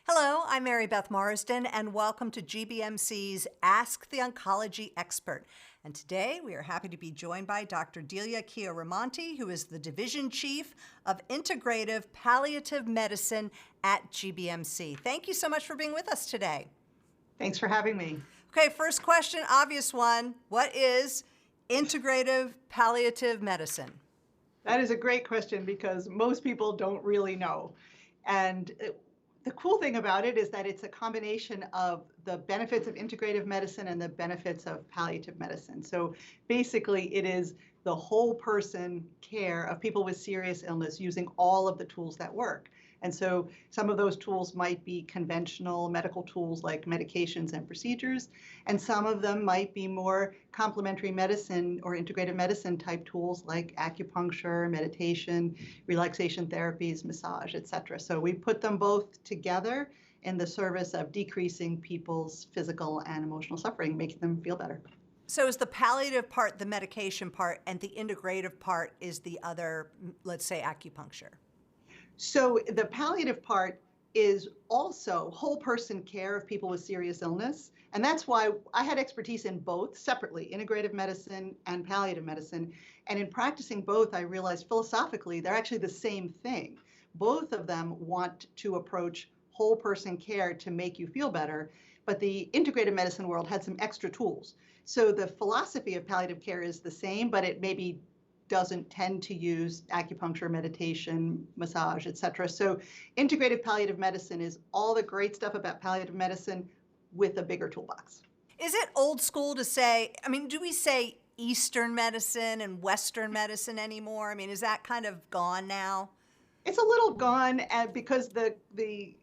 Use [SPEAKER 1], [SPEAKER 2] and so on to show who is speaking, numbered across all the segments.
[SPEAKER 1] Hello, I'm Mary Beth Marsden, and welcome to GBMC's Ask the Oncology Expert. And today we are happy to be joined by Dr. Delia Chiaramonte, who is the Division Chief of Integrative Palliative Medicine at GBMC. Thank you so much for being with us today.
[SPEAKER 2] Thanks for having me.
[SPEAKER 1] Okay, first question, obvious one. What is integrative palliative medicine?
[SPEAKER 2] That is a great question because most people don't really know. And the cool thing about it is that it's a combination of the benefits of integrative medicine and the benefits of palliative medicine. So basically, it is the whole person care of people with serious illness using all of the tools that work. And so some of those tools might be conventional medical tools like medications and procedures, and some of them might be more complementary medicine or integrative medicine type tools like acupuncture, meditation, relaxation therapies, massage, etc. So we put them both together in the service of decreasing people's physical and emotional suffering, making them feel better.
[SPEAKER 1] So is the palliative part the medication part, and the integrative part is the other, let's say, acupuncture?
[SPEAKER 2] So the palliative part is also whole person care of people with serious illness. And that's why I had expertise in both separately, integrative medicine and palliative medicine. And in practicing both, I realized philosophically, they're actually the same thing. Both of them want to approach whole person care to make you feel better. But the integrative medicine world had some extra tools. So the philosophy of palliative care is the same, but it maybe doesn't tend to use acupuncture, meditation, massage, etc. So integrative palliative medicine is all the great stuff about palliative medicine with a bigger toolbox.
[SPEAKER 1] Is it old school to say, do we say Eastern medicine and Western medicine anymore? Is that kind of gone now?
[SPEAKER 2] It's a little gone because the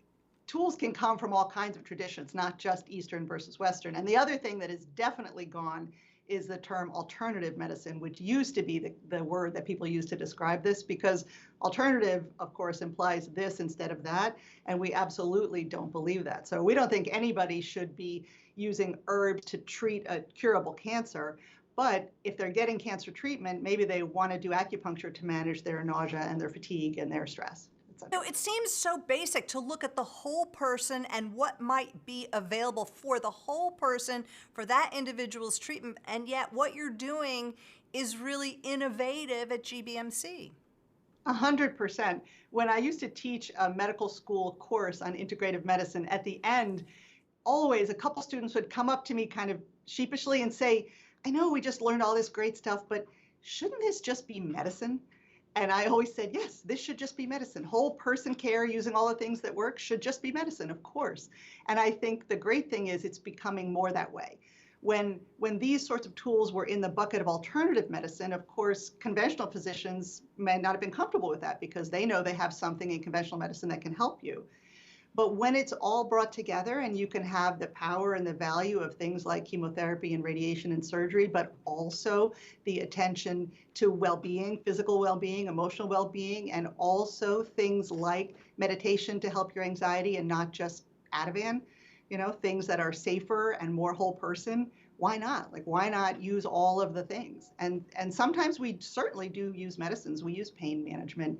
[SPEAKER 2] tools can come from all kinds of traditions, not just Eastern versus Western. And the other thing that is definitely gone is the term alternative medicine, which used to be the word that people use to describe this, because alternative, of course, implies this instead of that, and we absolutely don't believe that. So we don't think anybody should be using herbs to treat a curable cancer, but if they're getting cancer treatment, maybe they want to do acupuncture to manage their nausea and their fatigue and their stress.
[SPEAKER 1] So it seems so basic to look at the whole person and what might be available for the whole person for that individual's treatment, and yet what you're doing is really innovative at GBMC.
[SPEAKER 2] 100%. When I used to teach a medical school course on integrative medicine, at the end, always a couple students would come up to me kind of sheepishly and say, I know we just learned all this great stuff, but shouldn't this just be medicine? And I always said, yes, this should just be medicine. Whole person care using all the things that work should just be medicine, of course. And I think the great thing is it's becoming more that way. When these sorts of tools were in the bucket of alternative medicine, of course, conventional physicians may not have been comfortable with that because they know they have something in conventional medicine that can help you. But when it's all brought together and you can have the power and the value of things like chemotherapy and radiation and surgery, but also the attention to well-being, physical well-being, emotional well-being, and also things like meditation to help your anxiety and not just Ativan, things that are safer and more whole person, why not? Why not use all of the things? And sometimes we certainly do use medicines. We use pain management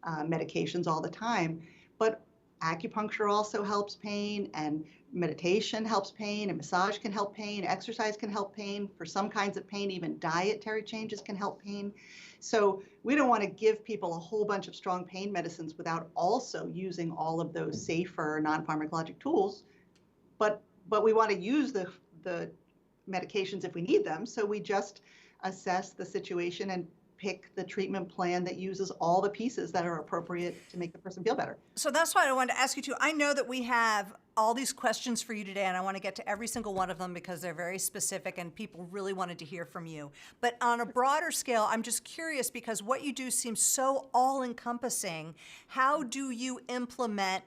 [SPEAKER 2] medications all the time, but acupuncture also helps pain, and meditation helps pain, and massage can help pain, exercise can help pain. For some kinds of pain, even dietary changes can help pain. So we don't want to give people a whole bunch of strong pain medicines without also using all of those safer non-pharmacologic tools. But we want to use the medications if we need them. So we just assess the situation and pick the treatment plan that uses all the pieces that are appropriate to make the person feel better.
[SPEAKER 1] So that's why I wanted to ask you too. I know that we have all these questions for you today, and I want to get to every single one of them because they're very specific and people really wanted to hear from you. But on a broader scale, I'm just curious because what you do seems so all-encompassing. How do you implement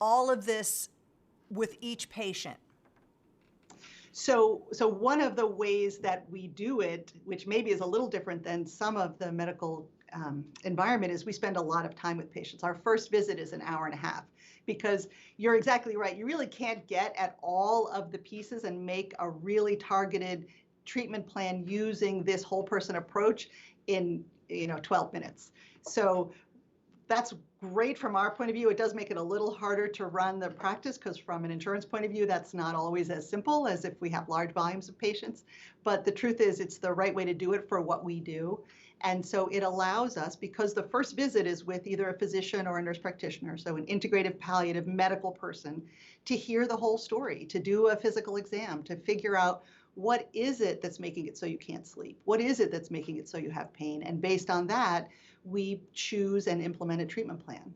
[SPEAKER 1] all of this with each patient?
[SPEAKER 2] So one of the ways that we do it, which maybe is a little different than some of the medical environment, is we spend a lot of time with patients. Our first visit is an hour and a half because you're exactly right. You really can't get at all of the pieces and make a really targeted treatment plan using this whole person approach in 12 minutes. So that's great from our point of view. It does make it a little harder to run the practice because from an insurance point of view, that's not always as simple as if we have large volumes of patients. But the truth is it's the right way to do it for what we do. And so it allows us, because the first visit is with either a physician or a nurse practitioner, so an integrative palliative medical person, to hear the whole story, to do a physical exam, to figure out what is it that's making it so you can't sleep? What is it that's making it so you have pain? And based on that, we choose and implement a treatment plan.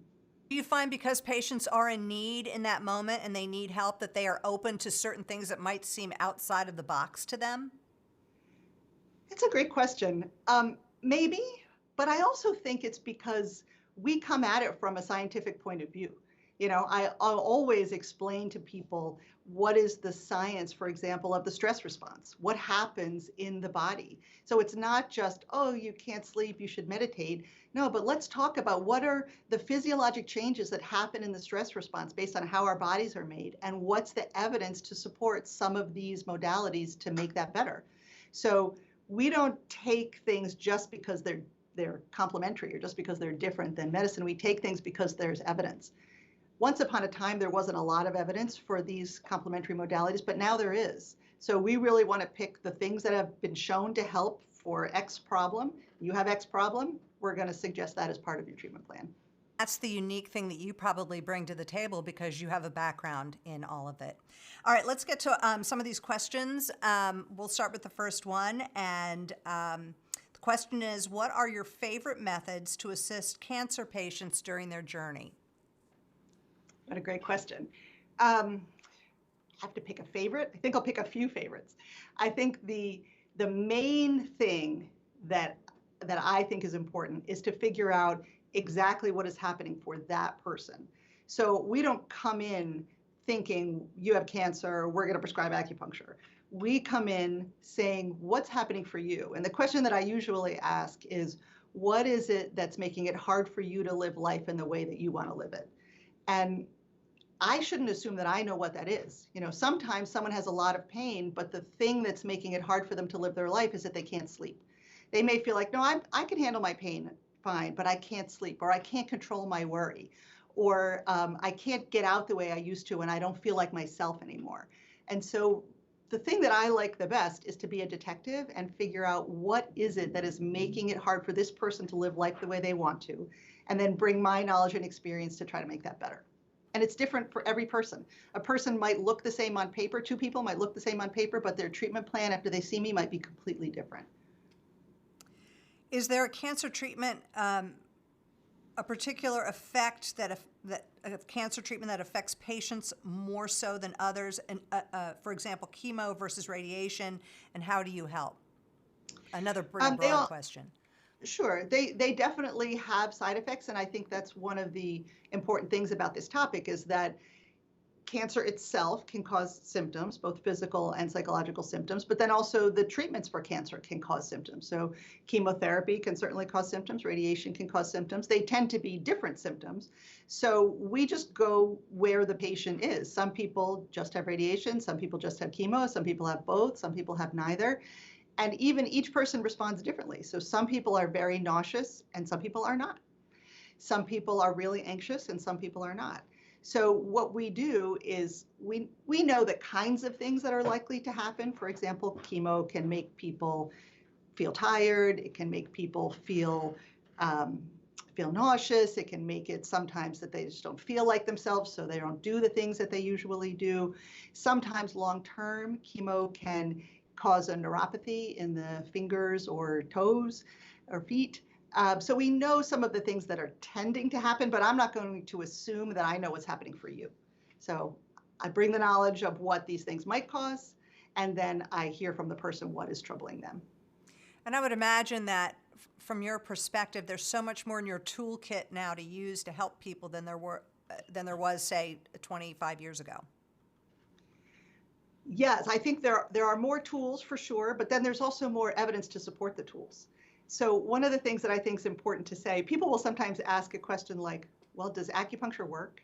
[SPEAKER 1] Do you find because patients are in need in that moment and they need help that they are open to certain things that might seem outside of the box to them?
[SPEAKER 2] It's a great question. Maybe, but I also think it's because we come at it from a scientific point of view. I'll always explain to people what is the science, for example, of the stress response, what happens in the body. So it's not just, oh, you can't sleep, you should meditate. No, but let's talk about what are the physiologic changes that happen in the stress response based on how our bodies are made, and what's the evidence to support some of these modalities to make that better. So we don't take things just because they're complementary or just because they're different than medicine. We take things because there's evidence. Once upon a time, there wasn't a lot of evidence for these complementary modalities, but now there is. So we really want to pick the things that have been shown to help for X problem. You have X problem, we're going to suggest that as part of your treatment plan.
[SPEAKER 1] That's the unique thing that you probably bring to the table because you have a background in all of it. All right, let's get to some of these questions. We'll start with the first one. And the question is, what are your favorite methods to assist cancer patients during their journey?
[SPEAKER 2] What a great question. I have to pick a favorite. I think I'll pick a few favorites. I think the main thing that I think is important is to figure out exactly what is happening for that person. So we don't come in thinking you have cancer, we're going to prescribe acupuncture. We come in saying what's happening for you. And the question that I usually ask is, what is it that's making it hard for you to live life in the way that you want to live it? And I shouldn't assume that I know what that is. Sometimes someone has a lot of pain, but the thing that's making it hard for them to live their life is that they can't sleep. They may feel like, no, I can handle my pain fine, but I can't sleep, or I can't control my worry, or I can't get out the way I used to and I don't feel like myself anymore. And so the thing that I like the best is to be a detective and figure out what is it that is making it hard for this person to live life the way they want to, and then bring my knowledge and experience to try to make that better. And it's different for every person. A person might look the same on paper, two people might look the same on paper, but their treatment plan after they see me might be completely different.
[SPEAKER 1] Is there a cancer treatment, a particular effect of cancer treatment that affects patients more so than others? And for example, chemo versus radiation, and how do you help? Another pretty broad question.
[SPEAKER 2] Sure, they definitely have side effects, and I think that's one of the important things about this topic is that cancer itself can cause symptoms, both physical and psychological symptoms, but then also the treatments for cancer can cause symptoms. So chemotherapy can certainly cause symptoms, radiation can cause symptoms. They tend to be different symptoms. So we just go where the patient is. Some people just have radiation, some people just have chemo, some people have both, some people have neither. And even each person responds differently. So some people are very nauseous and some people are not. Some people are really anxious and some people are not. So what we do is we know the kinds of things that are likely to happen. For example, chemo can make people feel tired. It can make people feel nauseous. It can make it sometimes that they just don't feel like themselves, so they don't do the things that they usually do. Sometimes long-term, chemo can cause a neuropathy in the fingers or toes or feet. So we know some of the things that are tending to happen, but I'm not going to assume that I know what's happening for you. So I bring the knowledge of what these things might cause, and then I hear from the person what is troubling them.
[SPEAKER 1] And I would imagine that from your perspective, there's so much more in your toolkit now to use to help people than there was, say, 25 years ago.
[SPEAKER 2] Yes, I think there are more tools for sure, but then there's also more evidence to support the tools. So one of the things that I think is important to say, people will sometimes ask a question like, well, does acupuncture work?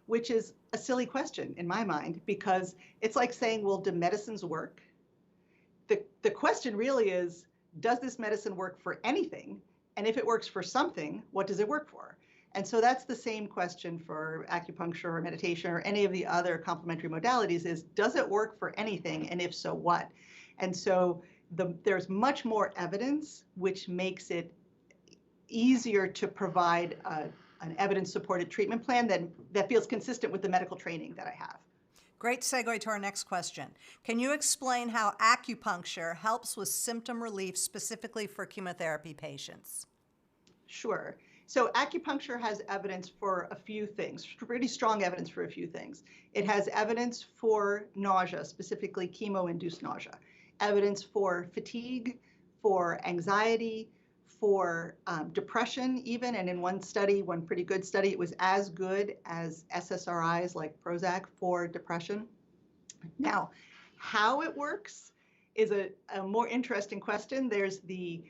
[SPEAKER 2] Which is a silly question in my mind, because it's like saying, well, do medicines work? The question really is, does this medicine work for anything? And if it works for something, what does it work for? And so that's the same question for acupuncture or meditation or any of the other complementary modalities is, does it work for anything? And if so, what? And so there's much more evidence, which makes it easier to provide an evidence-supported treatment plan that feels consistent with the medical training that I have.
[SPEAKER 1] Great segue to our next question. Can you explain how acupuncture helps with symptom relief specifically for chemotherapy patients?
[SPEAKER 2] Sure. So acupuncture has evidence for a few things, pretty strong evidence for a few things. It has evidence for nausea, specifically chemo-induced nausea, evidence for fatigue, for anxiety, for depression even, and in one study, one pretty good study, it was as good as SSRIs like Prozac for depression. Now, how it works is a more interesting question. There's the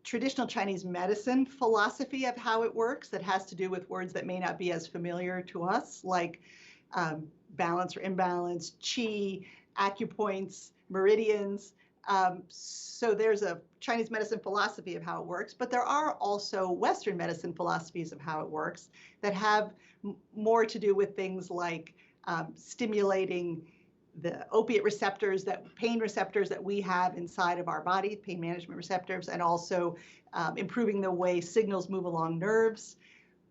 [SPEAKER 2] traditional Chinese medicine philosophy of how it works that has to do with words that may not be as familiar to us, like balance or imbalance, qi, acupoints, meridians. So there's a Chinese medicine philosophy of how it works, but there are also Western medicine philosophies of how it works that have more to do with things like stimulating the opiate receptors, pain receptors that we have inside of our body, pain management receptors, and also improving the way signals move along nerves.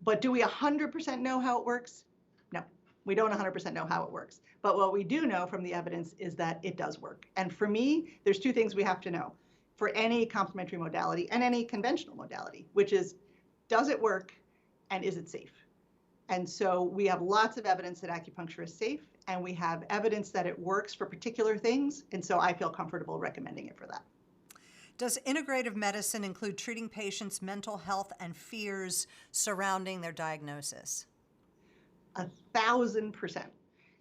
[SPEAKER 2] But do we 100% know how it works? No, we don't 100% know how it works. But what we do know from the evidence is that it does work. And for me, there's two things we have to know for any complementary modality and any conventional modality, which is, does it work and is it safe? And so we have lots of evidence that acupuncture is safe, and we have evidence that it works for particular things. And so I feel comfortable recommending it for that.
[SPEAKER 1] Does integrative medicine include treating patients' mental health and fears surrounding their diagnosis?
[SPEAKER 2] 1,000%.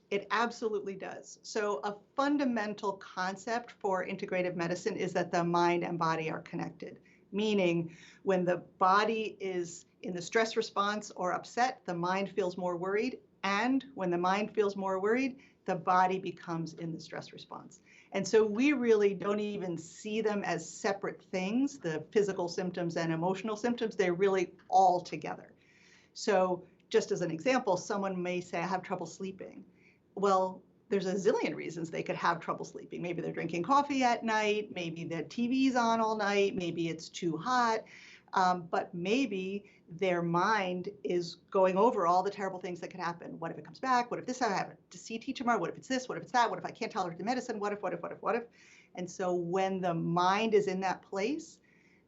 [SPEAKER 2] It absolutely does. So a fundamental concept for integrative medicine is that the mind and body are connected, meaning when the body is in the stress response or upset, the mind feels more worried. And when the mind feels more worried, the body becomes in the stress response. And so we really don't even see them as separate things, the physical symptoms and emotional symptoms, they're really all together. So just as an example, someone may say, I have trouble sleeping. Well, there's a zillion reasons they could have trouble sleeping. Maybe they're drinking coffee at night, maybe the TV's on all night, maybe it's too hot, but maybe their mind is going over all the terrible things that could happen. What if it comes back? What if this, I have to see a teacher tomorrow? What if it's this? What if it's that? What if I can't tolerate the medicine? What if? And so when the mind is in that place,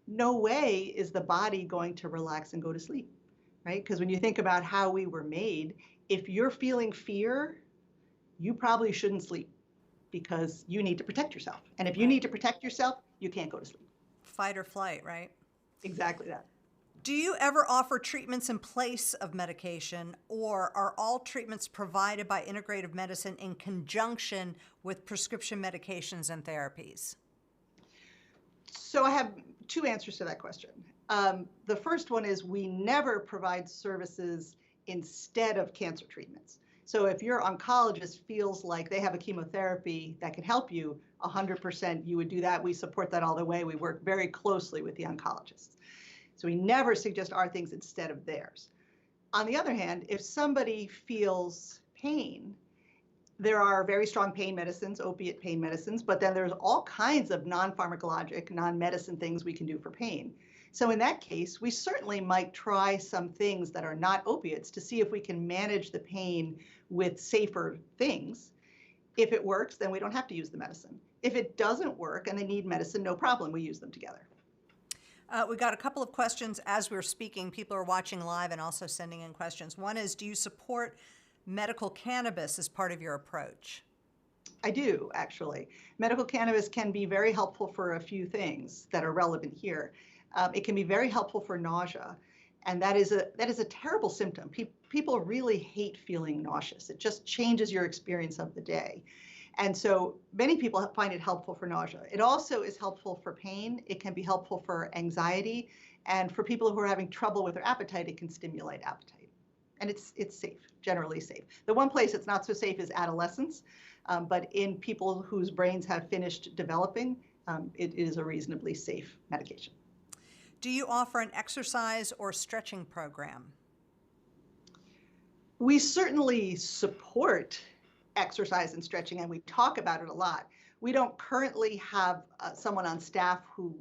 [SPEAKER 2] no way is the body going to relax and go to sleep, right? Because when you think about how we were made, if you're feeling fear, you probably shouldn't sleep because you need to protect yourself. And if you need to protect yourself, you can't go to sleep.
[SPEAKER 1] Fight or flight, right?
[SPEAKER 2] Exactly that.
[SPEAKER 1] Do you ever offer treatments in place of medication, or are all treatments provided by integrative medicine in conjunction with prescription medications and therapies?
[SPEAKER 2] So I have two answers to that question. The first one is we never provide services instead of cancer treatments. So if your oncologist feels like they have a chemotherapy that can help you, 100% you would do that. We support that all the way. We work very closely with the oncologists. So we never suggest our things instead of theirs. On the other hand, if somebody feels pain, there are very strong pain medicines, opiate pain medicines, but then there's all kinds of non-pharmacologic, non-medicine things we can do for pain. So in that case, we certainly might try some things that are not opiates to see if we can manage the pain with safer things. If it works, then we don't have to use the medicine. If it doesn't work and they need medicine, no problem, we use them together.
[SPEAKER 1] We got a couple of questions as we're speaking. People are watching live and also sending in questions. One is, do you support medical cannabis as part of your approach?
[SPEAKER 2] I do, actually. Medical cannabis can be very helpful for a few things that are relevant here. It can be very helpful for nausea, and that is a terrible symptom. People really hate feeling nauseous. It just changes your experience of the day. And so many people find it helpful for nausea. It also is helpful for pain. It can be helpful for anxiety. And for people who are having trouble with their appetite, it can stimulate appetite. And it's safe, generally safe. The one place it's not so safe is adolescence. But in people whose brains have finished developing, it is a reasonably safe medication.
[SPEAKER 1] Do you offer an exercise or stretching program?
[SPEAKER 2] We certainly support exercise and stretching, and we talk about it a lot. We don't currently have someone on staff who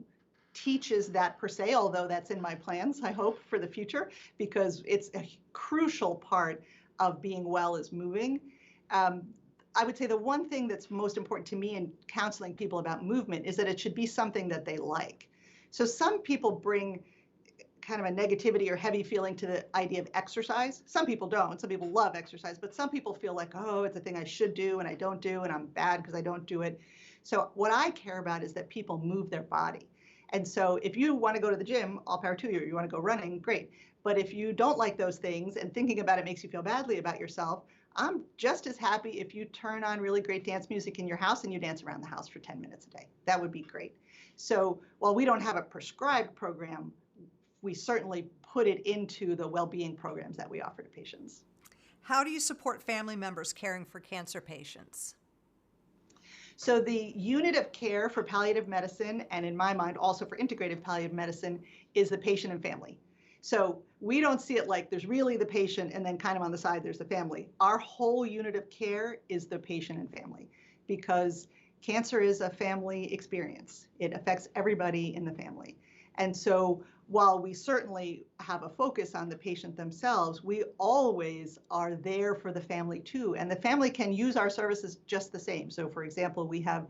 [SPEAKER 2] teaches that per se, although that's in my plans, I hope, for the future, because it's a crucial part of being well is moving. I would say the one thing that's most important to me in counseling people about movement is that it should be something that they like. So some people bring kind of a negativity or heavy feeling to the idea of exercise. Some people don't. Some people love exercise, but some people feel like, oh, it's a thing I should do and I don't do, and I'm bad because I don't do it. So what I care about is that people move their body. And so if you want to go to the gym, all power to you. You want to go running, great. But if you don't like those things and thinking about it makes you feel badly about yourself, I'm just as happy if you turn on really great dance music in your house and you dance around the house for 10 minutes a day. That would be great. So while we don't have a prescribed program, we certainly put it into the well-being programs that we offer to patients.
[SPEAKER 1] How do you support family members caring for cancer patients?
[SPEAKER 2] So the unit of care for palliative medicine, and in my mind also for integrative palliative medicine, is the patient and family. So we don't see it like there's really the patient and then kind of on the side there's the family. Our whole unit of care is the patient and family, because cancer is a family experience. It affects everybody in the family. And so while we certainly have a focus on the patient themselves, we always are there for the family too. And the family can use our services just the same. So for example, we have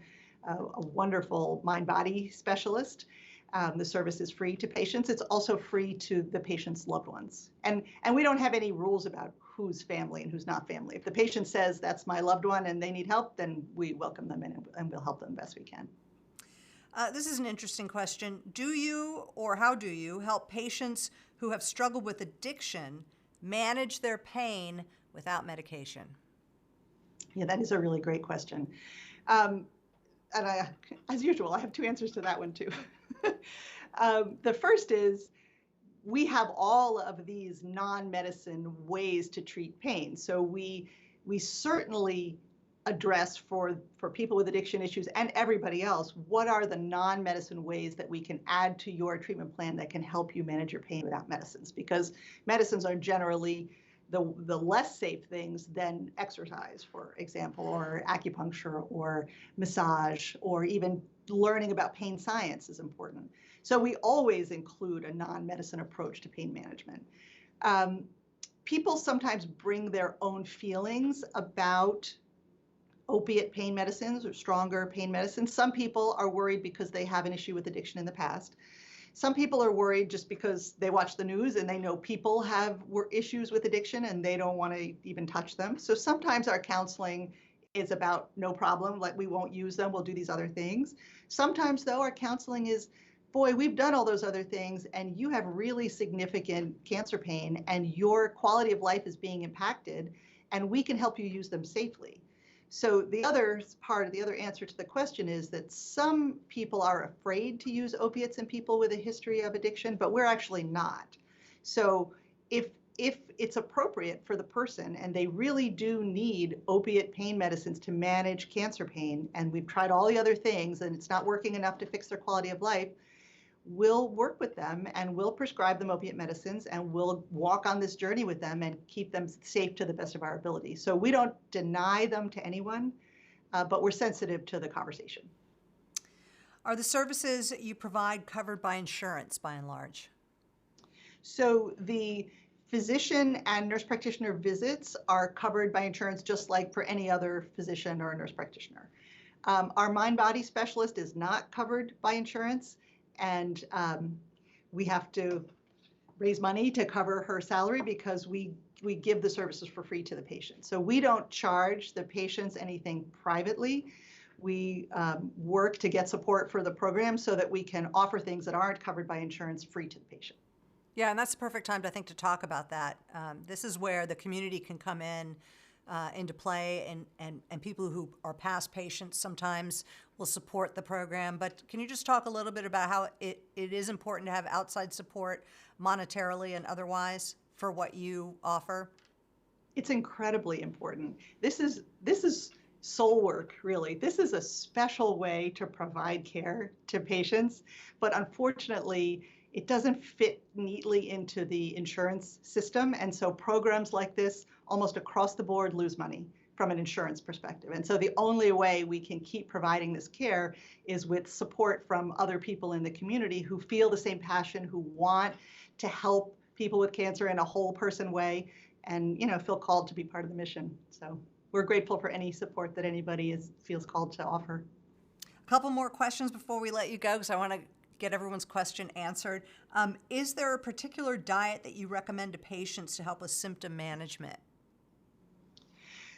[SPEAKER 2] a wonderful mind-body specialist. The service is free to patients. It's also free to the patient's loved ones. And we don't have any rules about who's family and who's not family. If the patient says that's my loved one and they need help, then we welcome them in and we'll help them best we can.
[SPEAKER 1] This is an interesting question. Do you, or how do you, help patients who have struggled with addiction manage their pain without medication?
[SPEAKER 2] Yeah, that is a really great question. And as usual, I have two answers to that one too. The first is, we have all of these non-medicine ways to treat pain. So we certainly address for people with addiction issues and everybody else, what are the non-medicine ways that we can add to your treatment plan that can help you manage your pain without medicines? Because medicines are generally the less safe things than exercise, for example, or acupuncture or massage, or even learning about pain science is important. So we always include a non-medicine approach to pain management. People sometimes bring their own feelings about opiate pain medicines or stronger pain medicines. Some people are worried because they have an issue with addiction in the past. Some people are worried just because they watch the news and they know people have issues with addiction and they don't want to even touch them. So sometimes our counseling is about no problem, like we won't use them, we'll do these other things. Sometimes though, our counseling is, boy, we've done all those other things and you have really significant cancer pain and your quality of life is being impacted and we can help you use them safely. So the other part of the other answer to the question is that some people are afraid to use opiates in people with a history of addiction, but we're actually not. So if it's appropriate for the person and they really do need opiate pain medicines to manage cancer pain, and we've tried all the other things and it's not working enough to fix their quality of life, we'll work with them and we'll prescribe them opiate medicines and we'll walk on this journey with them and keep them safe to the best of our ability. So we don't deny them to anyone, but we're sensitive to the conversation.
[SPEAKER 1] Are the services you provide covered by insurance by and large?
[SPEAKER 2] So the physician and nurse practitioner visits are covered by insurance just like for any other physician or nurse practitioner. Our mind-body specialist is not covered by insurance. And we have to raise money to cover her salary because we give the services for free to the patient. So we don't charge the patients anything privately. We work to get support for the program so that we can offer things that aren't covered by insurance free to the patient.
[SPEAKER 1] Yeah, and that's the perfect time, I think, to talk about that. This is where the community can come into play, and people who are past patients sometimes will support the program. But can you just talk a little bit about how it is important to have outside support monetarily and otherwise for what you offer?
[SPEAKER 2] It's incredibly important. This is soul work, really. This is a special way to provide care to patients, but unfortunately, it doesn't fit neatly into the insurance system. And so programs like this almost across the board lose money from an insurance perspective. And so the only way we can keep providing this care is with support from other people in the community who feel the same passion, who want to help people with cancer in a whole person way, and feel called to be part of the mission. So we're grateful for any support that anybody feels called to offer.
[SPEAKER 1] A couple more questions before we let you go, because I want to get everyone's question answered. Is there a particular diet that you recommend to patients to help with symptom management?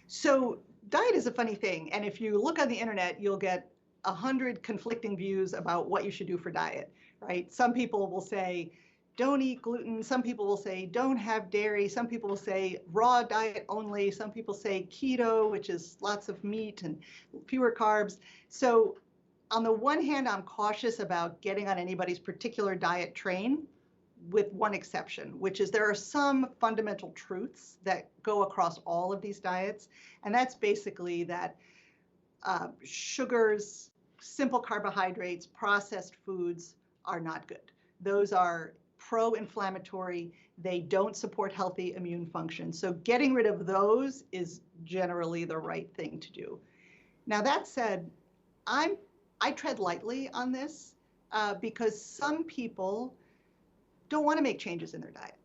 [SPEAKER 2] So diet is a funny thing. And if you look on the internet, you'll get 100 conflicting views about what you should do for diet, right? Some people will say, don't eat gluten. Some people will say, don't have dairy. Some people will say raw diet only. Some people say keto, which is lots of meat and fewer carbs. So on the one hand, I'm cautious about getting on anybody's particular diet train, with one exception, which is there are some fundamental truths that go across all of these diets. And that's basically that sugars, simple carbohydrates, processed foods are not good. Those are pro-inflammatory. They don't support healthy immune function. So getting rid of those is generally the right thing to do. Now, that said, I tread lightly on this because some people don't want to make changes in their diet.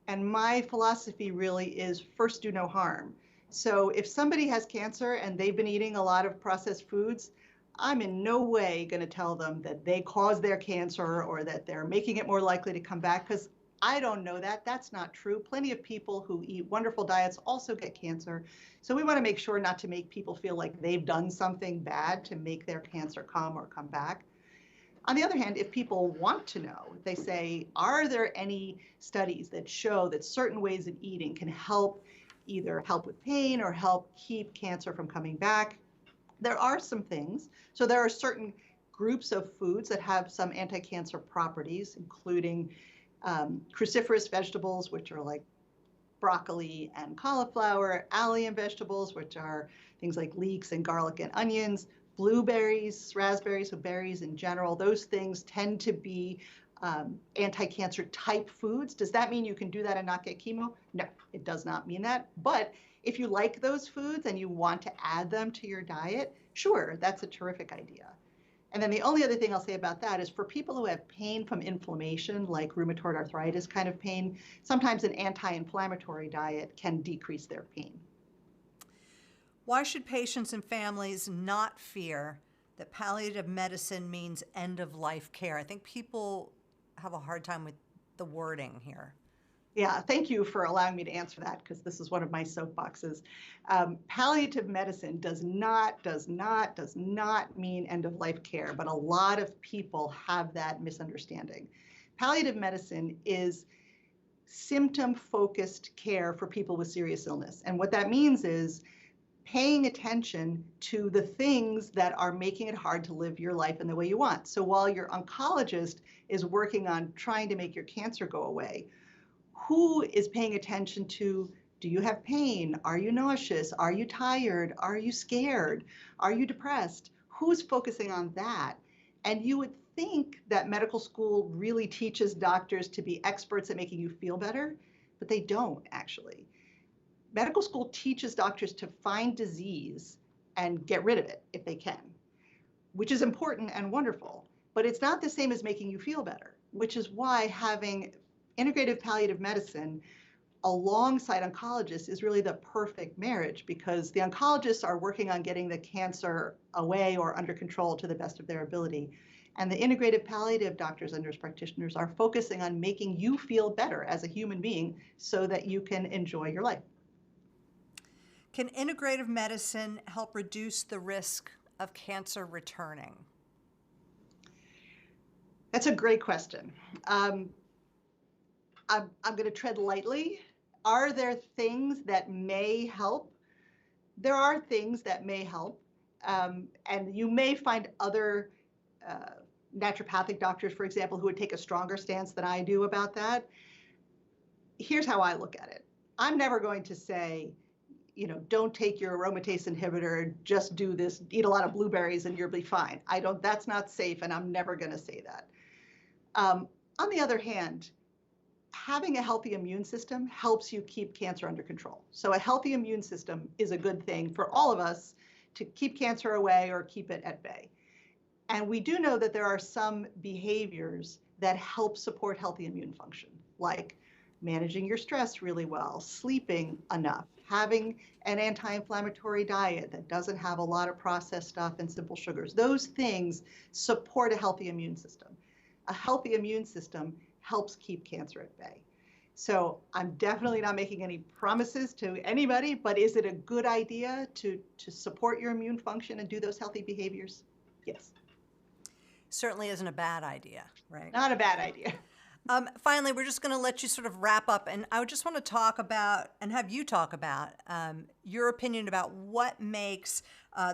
[SPEAKER 2] And my philosophy really is first do no harm. So if somebody has cancer and they've been eating a lot of processed foods, I'm in no way going to tell them that they caused their cancer or that they're making it more likely to come back, because I don't know that. That's not true. Plenty of people who eat wonderful diets also get cancer. So we want to make sure not to make people feel like they've done something bad to make their cancer come or come back. On the other hand, if people want to know, they say, are there any studies that show that certain ways of eating can either help with pain or help keep cancer from coming back? There are some things. So there are certain groups of foods that have some anti-cancer properties, including cruciferous vegetables, which are like broccoli and cauliflower, allium vegetables, which are things like leeks and garlic and onions, blueberries, raspberries, so berries in general. Those things tend to be anti-cancer type foods. Does that mean you can do that and not get chemo? No, it does not mean that. But if you like those foods and you want to add them to your diet, sure, that's a terrific idea. And then the only other thing I'll say about that is for people who have pain from inflammation, like rheumatoid arthritis kind of pain, sometimes an anti-inflammatory diet can decrease their pain.
[SPEAKER 1] Why should patients and families not fear that palliative medicine means end-of-life care? I think people have a hard time with the wording here.
[SPEAKER 2] Yeah, thank you for allowing me to answer that, because this is one of my soapboxes. Palliative medicine does not mean end-of-life care, but a lot of people have that misunderstanding. Palliative medicine is symptom-focused care for people with serious illness. And what that means is paying attention to the things that are making it hard to live your life in the way you want. So while your oncologist is working on trying to make your cancer go away, who is paying attention to, do you have pain? Are you nauseous? Are you tired? Are you scared? Are you depressed? Who's focusing on that? And you would think that medical school really teaches doctors to be experts at making you feel better, but they don't actually. Medical school teaches doctors to find disease and get rid of it if they can, which is important and wonderful, but it's not the same as making you feel better, which is why having integrative palliative medicine alongside oncologists is really the perfect marriage, because the oncologists are working on getting the cancer away or under control to the best of their ability. And the integrative palliative doctors and nurse practitioners are focusing on making you feel better as a human being so that you can enjoy your life.
[SPEAKER 1] Can integrative medicine help reduce the risk of cancer returning?
[SPEAKER 2] That's a great question. I'm going to tread lightly. Are there things that may help? There are things that may help. And you may find other naturopathic doctors, for example, who would take a stronger stance than I do about that. Here's how I look at it. I'm never going to say, don't take your aromatase inhibitor, just do this, eat a lot of blueberries and you'll be fine. That's not safe, and I'm never going to say that. On the other hand, having a healthy immune system helps you keep cancer under control. So a healthy immune system is a good thing for all of us to keep cancer away or keep it at bay. And we do know that there are some behaviors that help support healthy immune function, like managing your stress really well, sleeping enough, having an anti-inflammatory diet that doesn't have a lot of processed stuff and simple sugars. Those things support a healthy immune system. A healthy immune system helps keep cancer at bay. So I'm definitely not making any promises to anybody, but is it a good idea to support your immune function and do those healthy behaviors? Yes.
[SPEAKER 1] Certainly isn't a bad idea, right?
[SPEAKER 2] Not a bad idea.
[SPEAKER 1] Finally, we're just going to let you sort of wrap up, and I would just want to talk about and have you talk about your opinion about what makes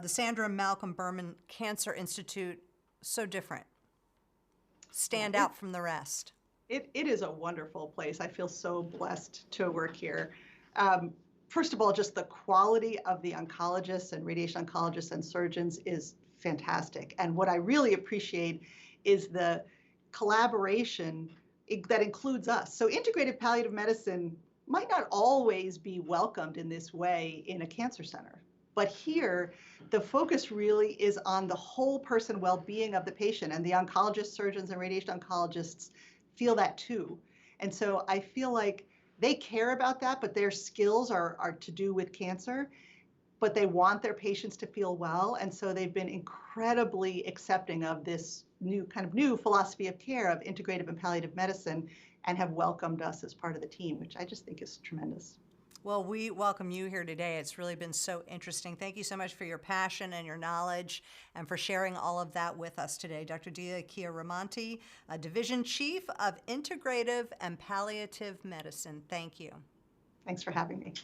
[SPEAKER 1] the Sandra and Malcolm Berman Cancer Institute so different, stand out from the rest.
[SPEAKER 2] It is a wonderful place. I feel so blessed to work here. First of all, just the quality of the oncologists and radiation oncologists and surgeons is fantastic. And what I really appreciate is the collaboration that includes us. So integrative palliative medicine might not always be welcomed in this way in a cancer center. But here, the focus really is on the whole person well-being of the patient, and the oncologists, surgeons, and radiation oncologists feel that too. And so I feel like they care about that, but their skills are to do with cancer, but they want their patients to feel well. And so they've been incredibly accepting of this new philosophy of care of integrative and palliative medicine, and have welcomed us as part of the team, which I just think is tremendous.
[SPEAKER 1] Well, we welcome you here today. It's really been so interesting. Thank you so much for your passion and your knowledge and for sharing all of that with us today. Dr. Delia Chiaramonte, Division Chief of Integrative and Palliative Medicine. Thank you.
[SPEAKER 2] Thanks for having me.